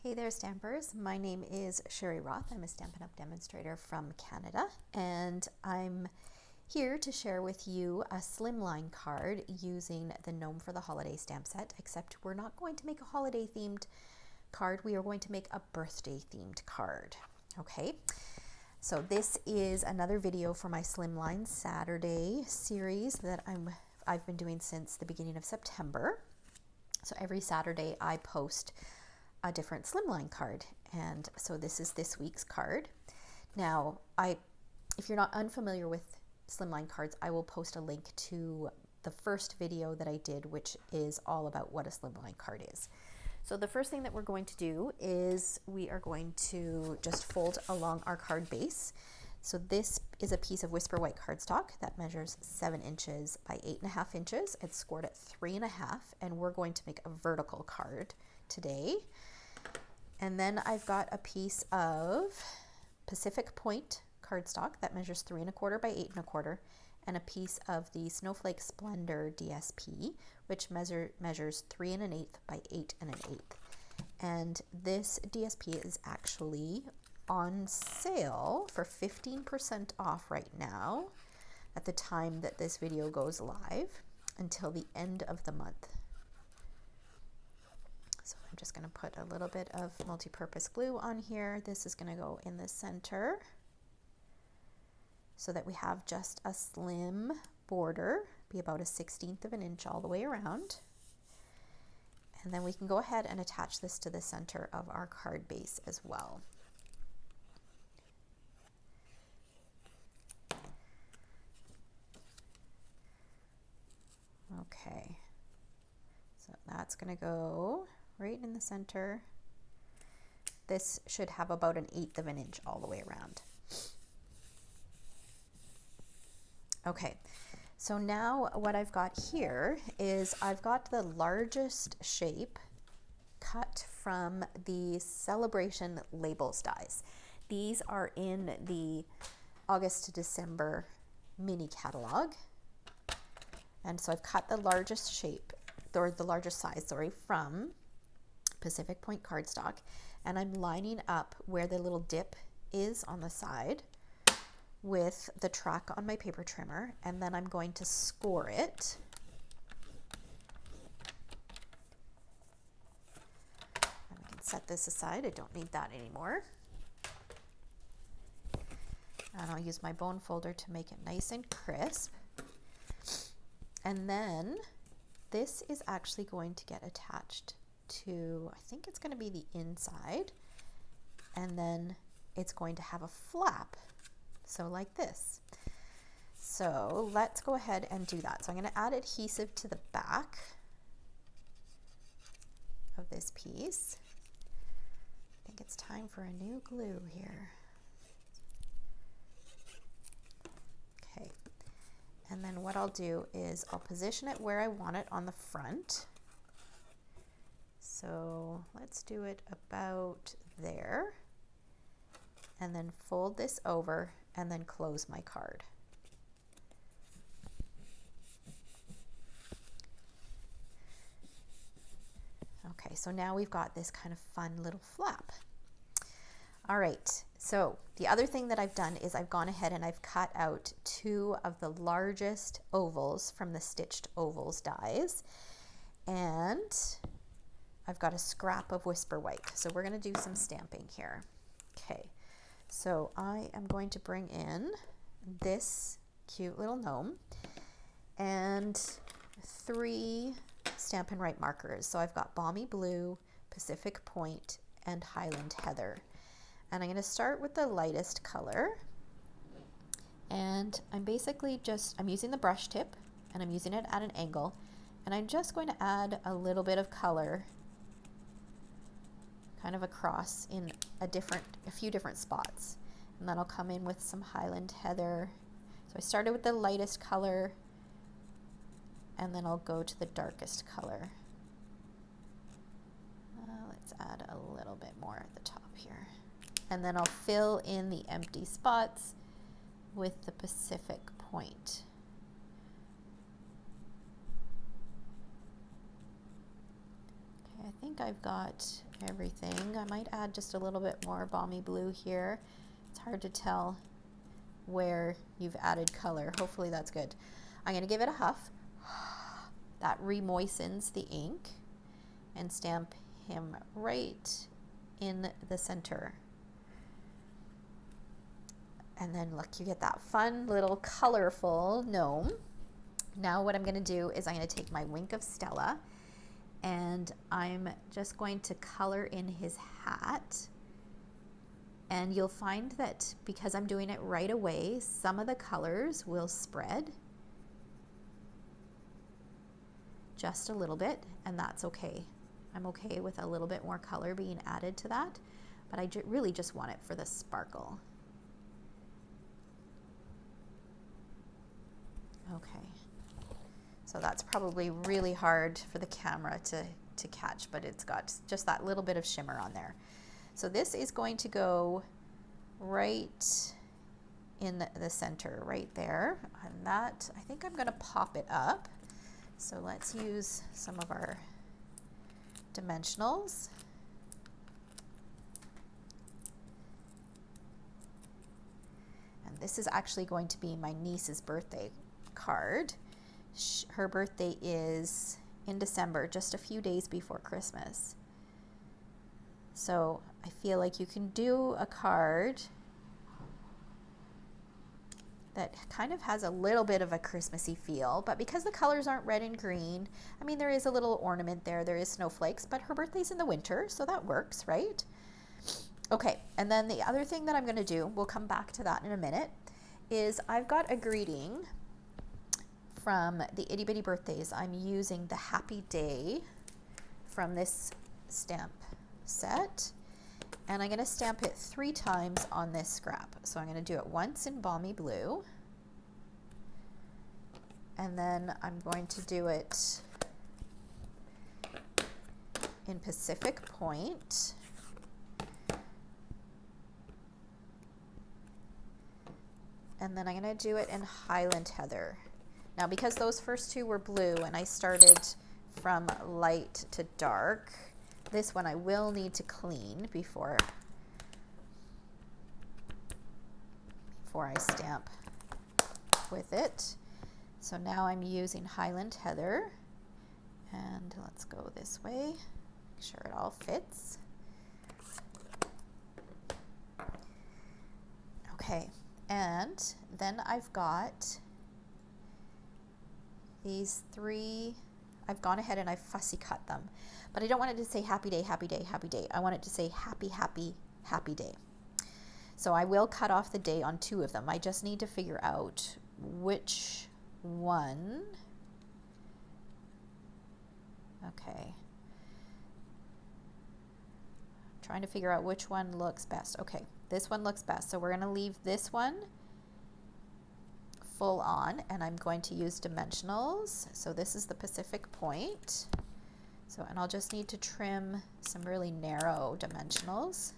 Hey there, Stampers. My name is Sherry Roth. I'm a Stampin' Up! Demonstrator from Canada, and I'm here to share with you a Slimline card using the Gnome for the Holiday stamp set, except we're not going to make a holiday-themed card. We are going to make a birthday-themed card, okay? So this is another video for my Slimline Saturday series that I've been doing since the beginning of September. So every Saturday I post a different Slimline card, and so this is this week's card. Now, if you're not unfamiliar with Slimline cards, I will post a link to the first video that I did, which is all about what a Slimline card is. So the first thing that we're going to do is we are going to just fold along our card base. So this is a piece of Whisper White cardstock that measures 7 inches by 8.5 inches. It's scored at 3.5, and we're going to make a vertical card today. And then I've got a piece of Pacific Point cardstock that measures 3.25 by 8.25, and a piece of the Snowflake Splendor DSP, which measures 3 1/8 by 8 1/8. And this DSP is actually on sale for 15% off right now at the time that this video goes live until the end of the month. So I'm just going to put a little bit of multi-purpose glue on here. This is going to go in the center so that we have just a slim border, be about 1/16 of an inch all the way around. And then we can go ahead and attach this to the center of our card base as well. Okay, so that's going to go right in the center. This should have about 1/8 of an inch all the way around. Okay, so now what I've got here is I've got the largest shape cut from the Celebration Labels dies. These are in the August to December mini catalog. And so I've cut the largest shape, or the largest size, sorry, from Pacific Point cardstock, and I'm lining up where the little dip is on the side with the track on my paper trimmer, and then I'm going to score it. And we can set this aside. I don't need that anymore. And I'll use my bone folder to make it nice and crisp. And then this is actually going to get attached to, I think it's going to be the inside, and then it's going to have a flap, so like this. So let's go ahead and do that. So I'm going to add adhesive to the back of this piece. I think it's time for a new glue here. Okay. And then what I'll do is I'll position it where I want it on the front. So let's do it about there. And then fold this over and then close my card. Okay, so now we've got this kind of fun little flap. All right, so the other thing that I've done is I've gone ahead and I've cut out 2 of the largest ovals from the Stitched Ovals dies, and I've got a scrap of Whisper White. So we're going to do some stamping here. Okay, so I am going to bring in this cute little gnome and 3 Stampin' Write markers. So I've got Balmy Blue, Pacific Point, and Highland Heather. And I'm going to start with the lightest color, and I'm basically I'm using the brush tip, and I'm using it at an angle, and I'm just going to add a little bit of color kind of across in a few different spots. And then I'll come in with some Highland Heather. So I started with the lightest color, and then I'll go to the darkest color. Let's add a little bit more at the top here. And then I'll fill in the empty spots with the Pacific Point. Okay, I think think I've got everything. I might add just a little bit more balmy blue here. It's hard to tell where you've added color. Hopefully that's good. I'm going to give it a huff. That remoistens the ink, and stamp him right in the center. And then look, you get that fun little colorful gnome. Now what I'm going to do is I'm going to take my Wink of Stella, and I'm just going to color in his hat. And you'll find that because I'm doing it right away, some of the colors will spread just a little bit, and that's okay. I'm okay with a little bit more color being added to that, but I really just want it for the sparkle. Okay, so that's probably really hard for the camera to catch, but it's got just that little bit of shimmer on there. So this is going to go right in the center, right there. And that, I think I'm going to pop it up. So let's use some of our dimensionals. And this is actually going to be my niece's birthday card. Her birthday is in December, just a few days before Christmas. So I feel like you can do a card that kind of has a little bit of a Christmassy feel, but because the colors aren't red and green, I mean, there is a little ornament there, there is snowflakes, but her birthday's in the winter, so that works, right? Okay, and then the other thing that I'm gonna do, we'll come back to that in a minute, is I've got a greeting from the Itty Bitty Birthdays. I'm using the Happy Day from this stamp set, and I'm going to stamp it 3 times on this scrap. So I'm going to do it once in Balmy Blue, and then I'm going to do it in Pacific Point, and then I'm going to do it in Highland Heather. Now, because those first 2 were blue and I started from light to dark, this one I will need to clean before I stamp with it. So now I'm using Highland Heather, and let's go this way, make sure it all fits. Okay, and then I've got these 3, I've gone ahead and I've fussy cut them, but I don't want it to say happy day, happy day, happy day. I want it to say happy, happy, happy day. So I will cut off the day on 2 of them. I just need to figure out which one. Okay. Trying to figure out which one looks best. Okay, this one looks best. So we're going to leave this one full on, and I'm going to use dimensionals. So this is the Pacific Point. So, and I'll just need to trim some really narrow dimensionals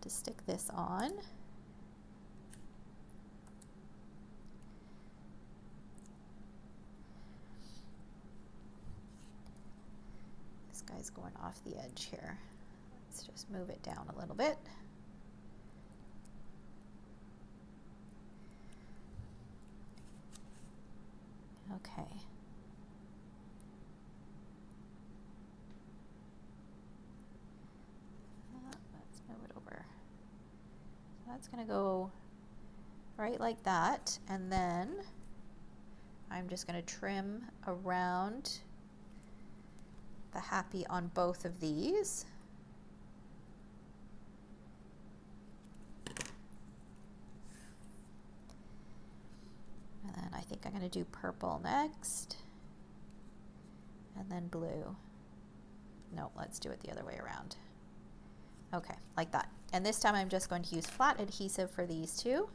to stick this on. This guy's going off the edge here. Let's just move it down a little bit. Okay. Let's move it over. So that's going to go right like that, and then I'm just going to trim around the happy on both of these. And then I think I'm going to do purple next, and then blue. No, let's do it the other way around. Okay, like that. And this time I'm just going to use flat adhesive for these 2.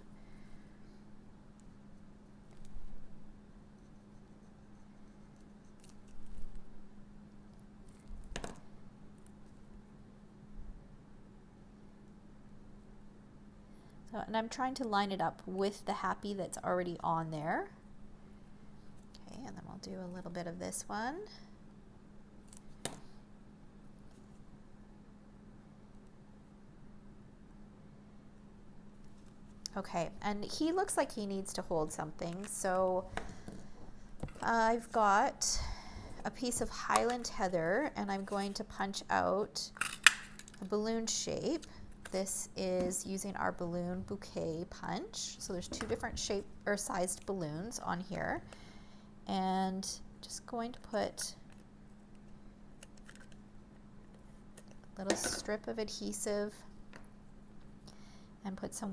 So, and I'm trying to line it up with the happy that's already on there. Okay, and then we'll do a little bit of this one. Okay, and he looks like he needs to hold something, so I've got a piece of Highland heather and I'm going to punch out a balloon shape. This is using our balloon bouquet punch. So there's two different shape or sized balloons on here, and just going to put a little strip of adhesive and put some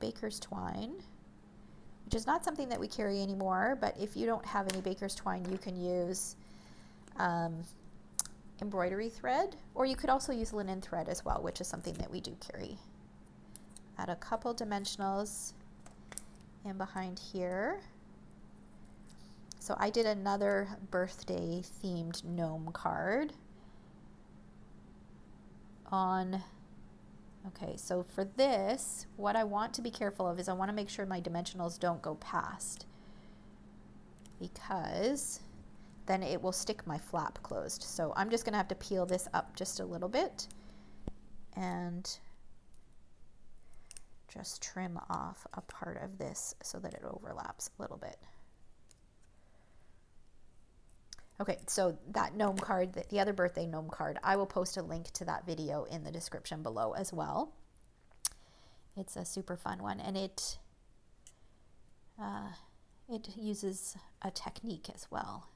baker's twine, which is not something that we carry anymore, but if you don't have any baker's twine, you can use embroidery thread, or you could also use linen thread as well, which is something that we do carry. Add a couple dimensionals in behind here. So I did another birthday themed gnome card on, okay, so for this, what I want to be careful of is I want to make sure my dimensionals don't go past, because then it will stick my flap closed. So I'm just going to have to peel this up just a little bit and just trim off a part of this so that it overlaps a little bit. Okay, so that gnome card, the other birthday gnome card, I will post a link to that video in the description below as well. It's a super fun one, and it uses a technique as well.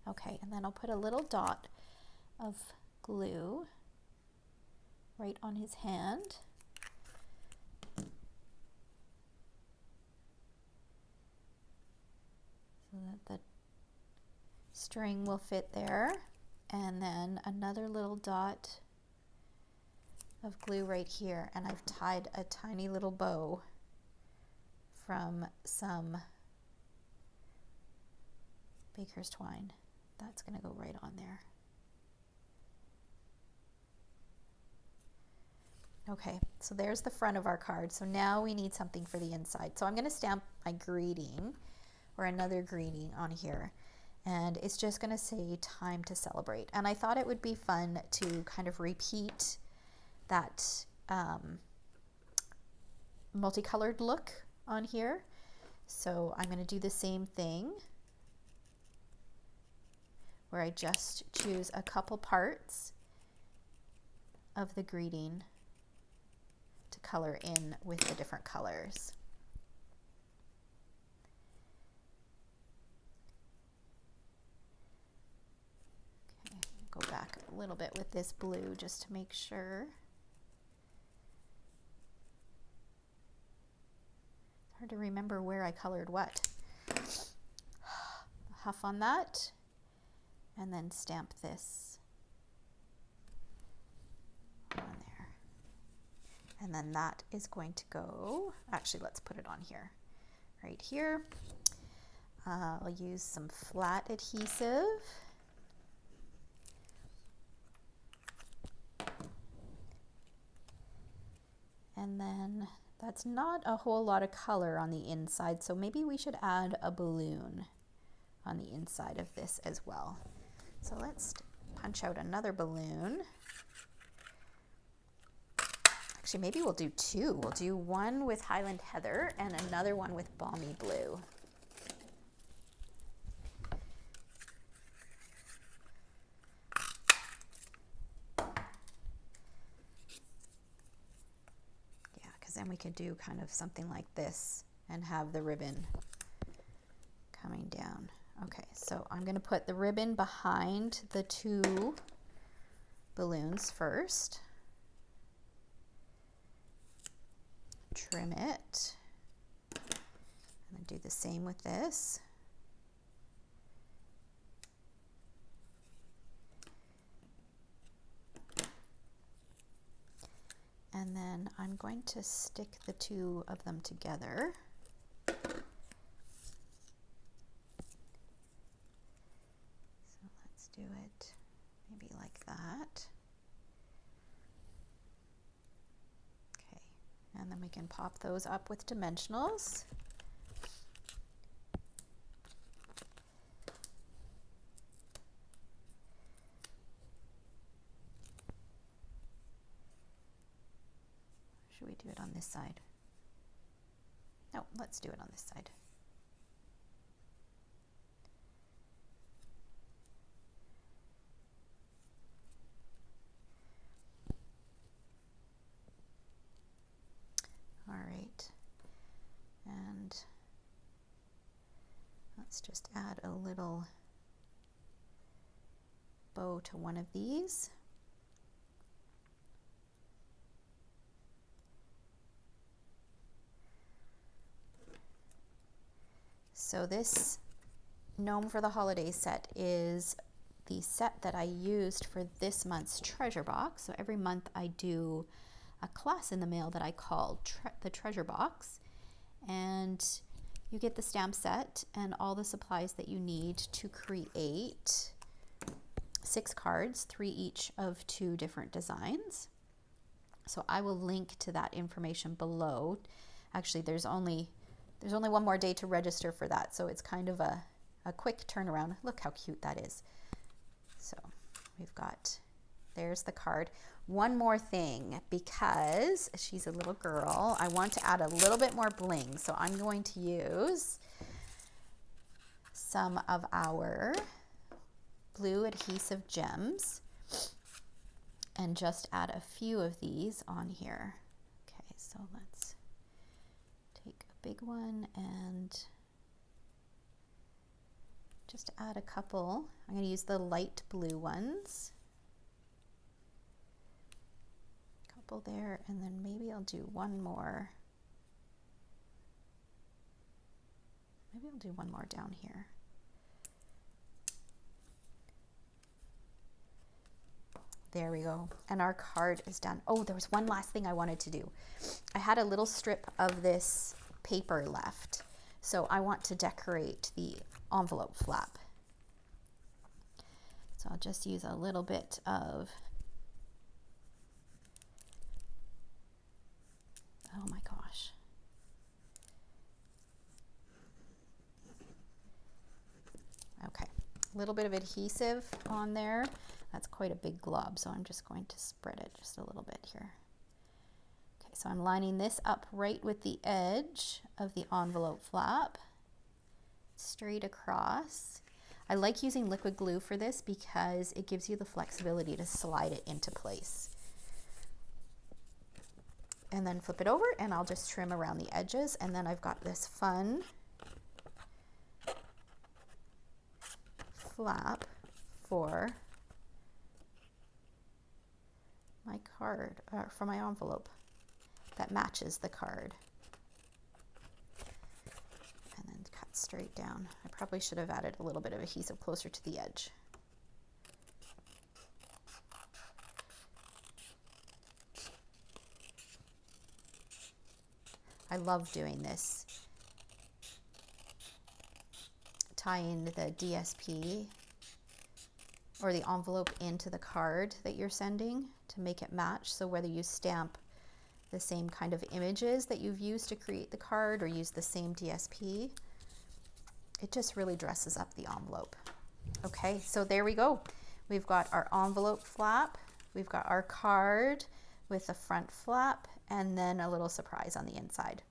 Okay, and then I'll put a little dot of glue right on his hand. So that the string will fit there. And then another little dot of glue right here. And I've tied a tiny little bow from some baker's twine. That's going to go right on there. Okay, so there's the front of our card. So now we need something for the inside. So I'm going to stamp my greeting or another greeting on here. And it's just going to say time to celebrate. And I thought it would be fun to kind of repeat that multicolored look on here. So I'm going to do the same thing, where I just choose a couple parts of the greeting to color in with the different colors. Okay, go back a little bit with this blue just to make sure. It's hard to remember where I colored what. Huff on that. And then stamp this on there. And then that is going to go, actually let's put it on here, right here. I'll use some flat adhesive. And then that's not a whole lot of color on the inside, so maybe we should add a balloon on the inside of this as well. So let's punch out another balloon. Actually, maybe we'll do two. We'll do one with Highland Heather and another one with Balmy Blue. Yeah, because then we could do kind of something like this and have the ribbon coming down. Okay, so I'm going to put the ribbon behind the two balloons first. Trim it. And then do the same with this. And then I'm going to stick the two of them together. Do it maybe like that. Okay, and then we can pop those up with dimensionals. should we do it on this side? No, let's do it on this side. All right, and let's just add a little bow to one of these. So this Gnome for the Holidays set is the set that I used for this month's treasure box. So every month I do a class in the mail that I call the treasure box, and you get the stamp set and all the supplies that you need to create 6 cards, 3 each of 2 different designs. So I will link to that information below. Actually, there's only one more day to register for that, so it's kind of a quick turnaround. Look how cute that is. So we've got, there's the card. One more thing, because she's a little girl, I want to add a little bit more bling. So I'm going to use some of our blue adhesive gems and just add a few of these on here. Okay, so let's take a big one and just add a couple. I'm going to use the light blue ones. Couple there, and then maybe I'll do one more. Maybe I'll do one more down here. There we go. And our card is done. Oh, there was one last thing I wanted to do. I had a little strip of this paper left, so I want to decorate the envelope flap. So I'll just use a little bit of, oh my gosh. Okay, a little bit of adhesive on there. That's quite a big glob, so I'm just going to spread it just a little bit here. Okay, so I'm lining this up right with the edge of the envelope flap, straight across. I like using liquid glue for this because it gives you the flexibility to slide it into place. And then flip it over, and I'll just trim around the edges, and then I've got this fun flap for my card, for my envelope that matches the card. And then cut straight down. I probably should have added a little bit of adhesive closer to the edge. I love doing this, tying the DSP or the envelope into the card that you're sending to make it match. So whether you stamp the same kind of images that you've used to create the card or use the same DSP, it just really dresses up the envelope. Okay, so there we go. We've got our envelope flap, we've got our card with the front flap, and then a little surprise on the inside.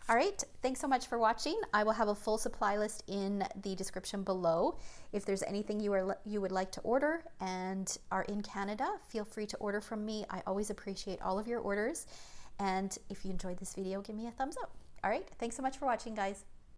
All right, thanks so much for watching. I will have a full supply list in the description below. If there's anything you would like to order and are in Canada, feel free to order from me. I always appreciate all of your orders. And if you enjoyed this video, give me a thumbs up. All right, thanks so much for watching, guys.